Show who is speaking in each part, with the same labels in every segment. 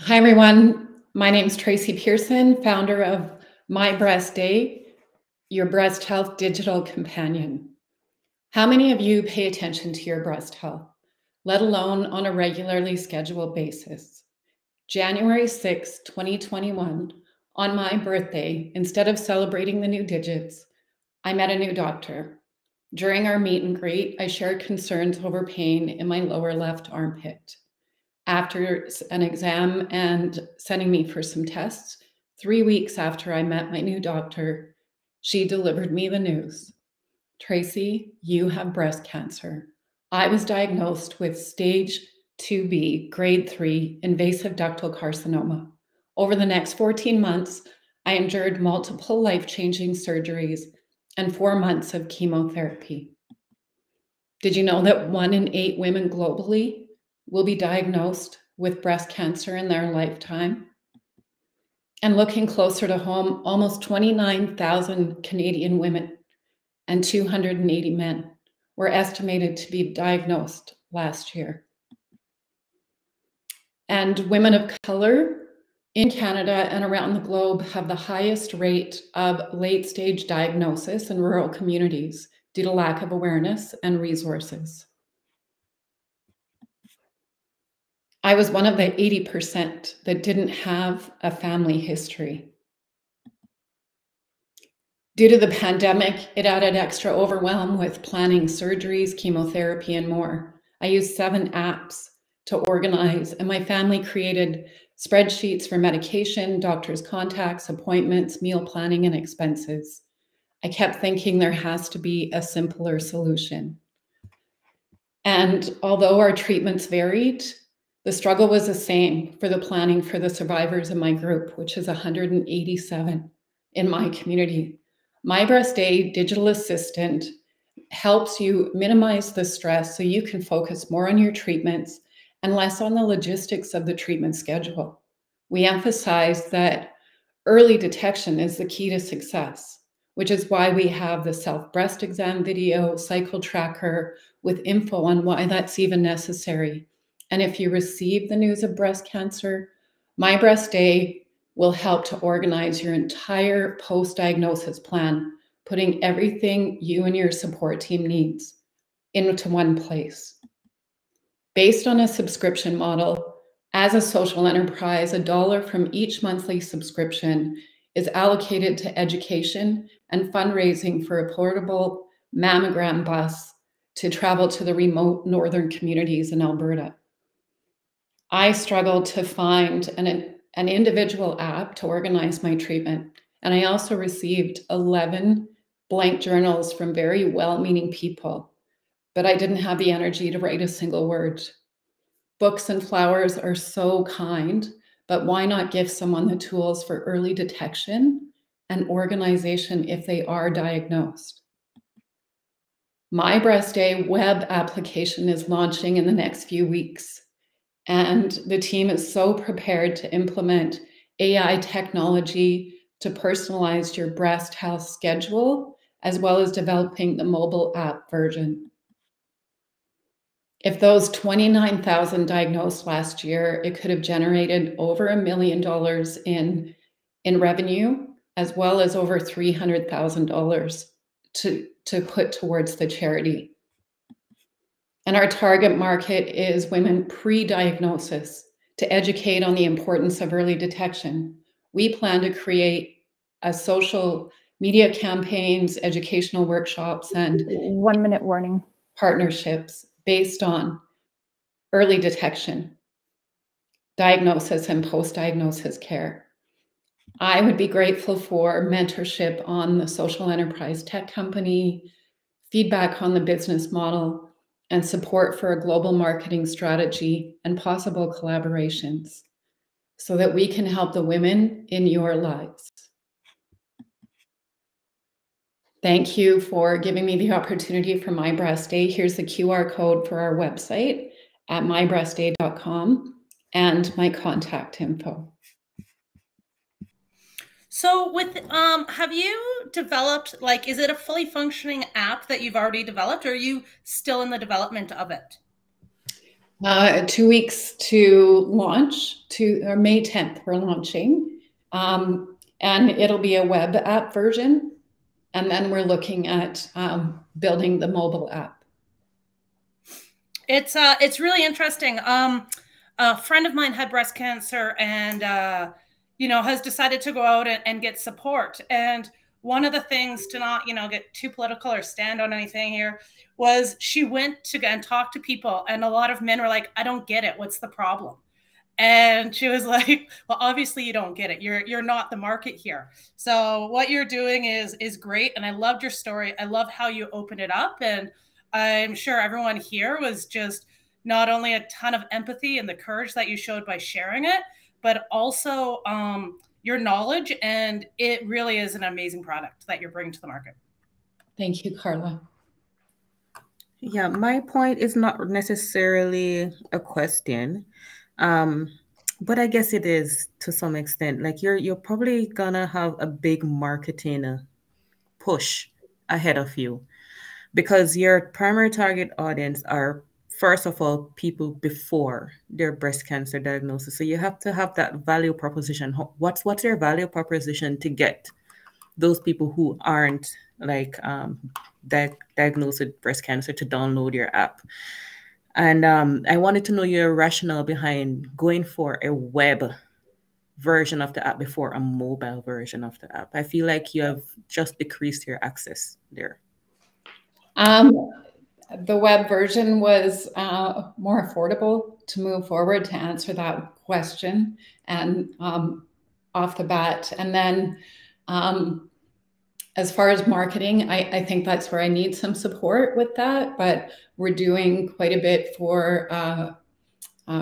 Speaker 1: Hi, everyone. My name is Tracy Persson, founder of My Breast Day, your breast health digital companion. How many of you pay attention to your breast health, let alone on a regularly scheduled basis? January 6, 2021, on my birthday, instead of celebrating the new digits, I met a new doctor. During our meet and greet, I shared concerns over pain in my lower left armpit. After an exam and sending me for some tests, 3 weeks after I met my new doctor, she delivered me the news. Tracy, you have breast cancer. I was diagnosed with stage 2B, grade 3 invasive ductal carcinoma. Over the next 14 months, I endured multiple life-changing surgeries and 4 months of chemotherapy. Did you know that 1 in 8 women globally will be diagnosed with breast cancer in their lifetime? And looking closer to home, almost 29,000 Canadian women and 280 men were estimated to be diagnosed last year. And women of color in Canada and around the globe have the highest rate of late-stage diagnosis in rural communities due to lack of awareness and resources. I was one of the 80% that didn't have a family history. Due to the pandemic, it added extra overwhelm with planning surgeries, chemotherapy, and more. I used 7 apps to organize, and my family created spreadsheets for medication, doctor's contacts, appointments, meal planning, and expenses. I kept thinking there has to be a simpler solution. And although our treatments varied, the struggle was the same for the planning for the survivors in my group, which is 187 in my community. My Breast Day digital assistant helps you minimize the stress so you can focus more on your treatments and less on the logistics of the treatment schedule. We emphasize that early detection is the key to success, which is why we have the self-breast exam video, cycle tracker with info on why that's even necessary. And if you receive the news of breast cancer, My Breast Day will help to organize your entire post-diagnosis plan, putting everything you and your support team needs into one place. Based on a subscription model, as a social enterprise, $1 from each monthly subscription is allocated to education and fundraising for a portable mammogram bus to travel to the remote northern communities in Alberta. I struggled to find an individual app to organize my treatment, and I also received 11 blank journals from very well-meaning people, but I didn't have the energy to write a single word. Books and flowers are so kind, but why not give someone the tools for early detection and organization if they are diagnosed? My Breast Day web application is launching in the next few weeks, and the team is so prepared to implement AI technology to personalize your breast health schedule, as well as developing the mobile app version. If those 29,000 diagnosed last year, it could have generated over $1 million in revenue, as well as over $300,000 to put towards the charity. And our target market is women pre-diagnosis to educate on the importance of early detection. We plan to create a social media campaigns, educational workshops, and
Speaker 2: 1-minute warning
Speaker 1: partnerships based on early detection, diagnosis, and post-diagnosis care. I would be grateful for mentorship on the social enterprise tech company, feedback on the business model, and support for a global marketing strategy and possible collaborations so that we can help the women in your lives. Thank you for giving me the opportunity for My Breast Day. Here's the QR code for our website at mybreastday.com and my contact info.
Speaker 3: So have you developed, is it a fully functioning app that you've already developed, or are you still in the development of it?
Speaker 1: 2 weeks to launch, or May 10th we're launching. And it'll be a web app version. And then we're looking at building the mobile app.
Speaker 3: It's really interesting. A friend of mine had breast cancer and, has decided to go out and get support. And one of the things, to not, get too political or stand on anything here, was she went to and talked to people, and a lot of men were like, I don't get it. What's the problem? And she was like, well, obviously you don't get it. You're not the market here. So what you're doing is great. And I loved your story. I love how you opened it up. And I'm sure everyone here was just not only a ton of empathy and the courage that you showed by sharing it, but also your knowledge. And it really is an amazing product that you're bringing to the market.
Speaker 1: Thank you, Carla.
Speaker 2: Yeah, my point is not necessarily a question, but I guess it is to some extent. Like you're probably gonna have a big marketing push ahead of you, because your primary target audience are, first of all, people before their breast cancer diagnosis. So you have to have that value proposition. What's your value proposition to get those people who aren't like diagnosed with breast cancer to download your app? And I wanted to know your rationale behind going for a web version of the app before a mobile version of the app. I feel like you have just decreased your access there.
Speaker 1: The web version was more affordable to move forward to answer that question, and off the bat. And then as far as marketing, I think that's where I need some support with that, but we're doing quite a bit for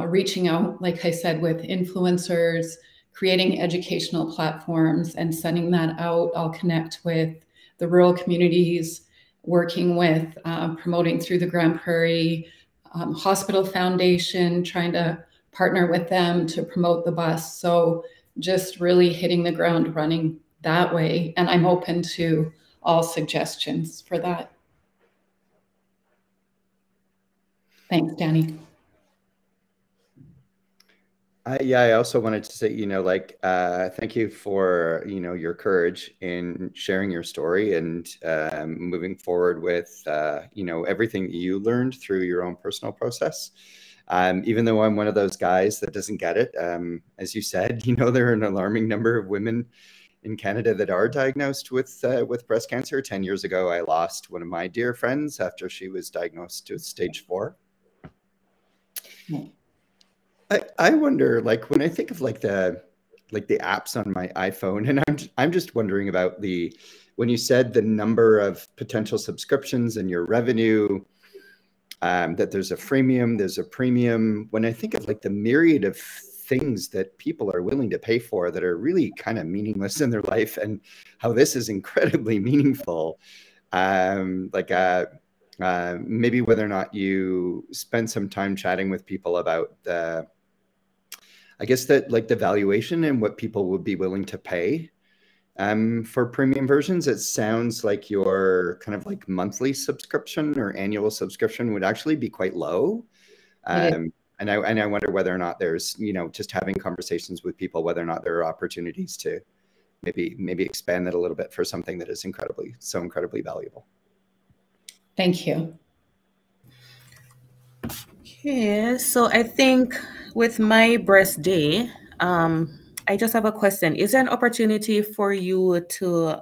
Speaker 1: reaching out, like I said, with influencers, creating educational platforms and sending that out. I'll connect with the rural communities, working with promoting through the Grand Prairie Hospital Foundation, trying to partner with them to promote the bus. So just really hitting the ground running that way. And I'm open to all suggestions for that. Thanks, Danny.
Speaker 4: Yeah, I also wanted to say, thank you for, your courage in sharing your story and moving forward with, everything that you learned through your own personal process. Even though I'm one of those guys that doesn't get it, as you said, there are an alarming number of women in Canada that are diagnosed with breast cancer. 10 years ago, I lost one of my dear friends after she was diagnosed with stage 4. I wonder, like, when I think of the apps on my iPhone, and I'm just wondering about when you said the number of potential subscriptions and your revenue, that there's a freemium, there's a premium. When I think of the myriad of things that people are willing to pay for that are really kind of meaningless in their life, and how this is incredibly meaningful, maybe whether or not you spend some time chatting with people about the valuation and what people would be willing to pay for premium versions. It sounds like your kind of monthly subscription or annual subscription would actually be quite low. And I wonder whether or not there's, just having conversations with people, whether or not there are opportunities to maybe expand that a little bit for something that is so incredibly valuable.
Speaker 1: Thank you.
Speaker 2: Okay, so I think with my breast day, I just have a question. Is there an opportunity for you to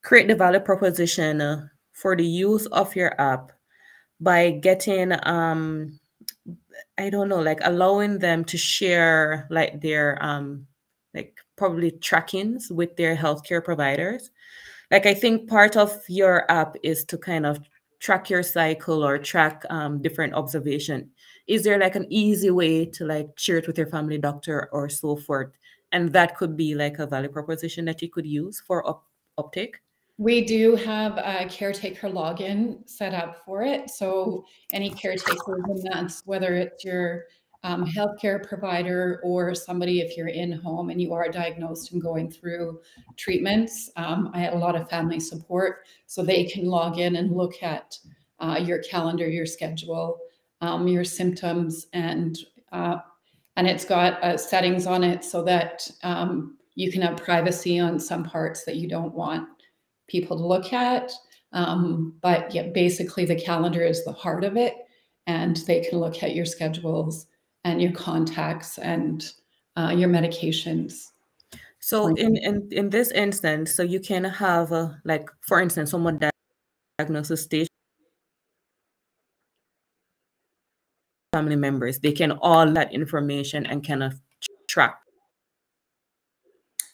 Speaker 2: create the value proposition for the use of your app by getting, I don't know, allowing them to share their probably trackings with their healthcare providers? I think part of your app is to kind of track your cycle or track different observation. Is there an easy way to share it with your family doctor or so forth? And that could be a value proposition that you could use for uptake?
Speaker 1: We do have a caretaker login set up for it. So any caretakers, and that's whether it's your healthcare provider or somebody, if you're in home and you are diagnosed and going through treatments. I had a lot of family support, so they can log in and look at your calendar, your schedule, your symptoms, and it's got settings on it so that you can have privacy on some parts that you don't want people to look at. But yeah, basically the calendar is the heart of it, and they can look at your schedules and your contacts and your medications.
Speaker 2: So in this instance, so you can have like, for instance, someone diagnosed with stage family members, they can all that information and kind of track.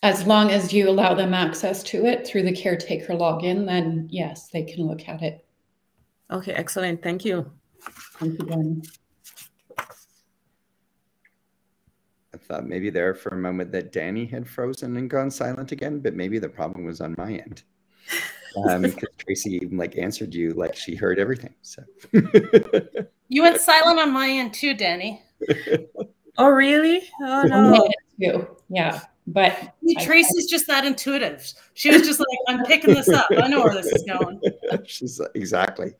Speaker 1: As long as you allow them access to it through the caretaker login, then yes, they can look at it.
Speaker 2: Okay, excellent. Thank you.
Speaker 1: Thank you, Danny.
Speaker 4: I thought maybe there for a moment that Danny had frozen and gone silent again, but maybe the problem was on my end. Because Tracy even like answered you like she heard everything. So
Speaker 3: you went silent on my end too, Danny.
Speaker 2: Oh, really? Oh no.
Speaker 1: Yeah, but
Speaker 3: Tracy's just that intuitive. She was just like, I'm picking this up. I know where this is going.
Speaker 4: She's exactly.